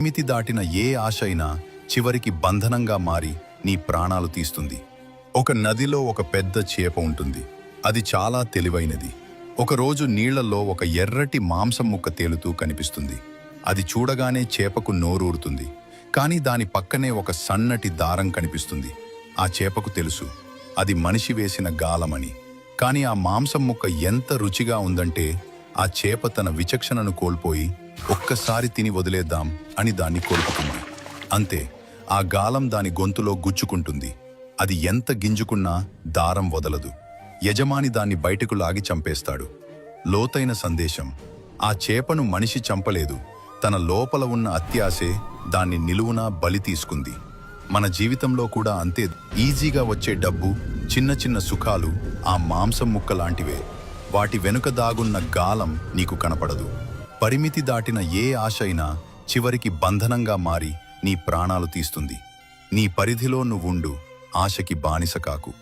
పరిమితి దాటిన ఏ ఆశ అయినా చివరికి బంధనంగా మారి నీ ప్రాణాలు తీస్తుంది. ఒక నదిలో ఒక పెద్ద చేప ఉంటుంది. అది చాలా తెలివైనది. ఒకరోజు నీళ్లలో ఒక ఎర్రటి మాంసం ముక్క తేలుతూ కనిపిస్తుంది. అది చూడగానే చేపకు నోరూరుతుంది. కానీ దాని పక్కనే ఒక సన్నటి దారం కనిపిస్తుంది. ఆ చేపకు తెలుసు అది మనిషి వేసిన గాలమని. కానీ ఆ మాంసం ముక్క ఎంత రుచిగా ఉందంటే ఆ చేప తన విచక్షణను కోల్పోయి ఒక్కసారి తిని వదిలేద్దాం అని దాన్ని కోల్పుతుంది. అంతే, ఆ గాలం దాని గొంతులో గుచ్చుకుంటుంది. అది ఎంత గింజుకున్నా దారం వదలదు. యజమాని దాన్ని బయటకు లాగి చంపేస్తాడు. లోతైన సందేశం: ఆ చేపను మనిషి చంపలేదు, తన లోపల ఉన్న అత్యాశే దాన్ని నిలువునా బలి తీసుకుంది. మన జీవితంలో కూడా అంతే. ఈజీగా వచ్చే డబ్బు, చిన్న చిన్న సుఖాలు ఆ మాంసం ముక్క లాంటివే. వాటి వెనుక దాగున్న గాలం నీకు కనపడదు. పరిమితి దాటిన ఏ ఆశ అయినా చివరికి బంధనంగా మారి నీ ప్రాణాలు తీస్తుంది. నీ పరిధిలో నువ్వుండు, ఆశకి బానిస కాకు.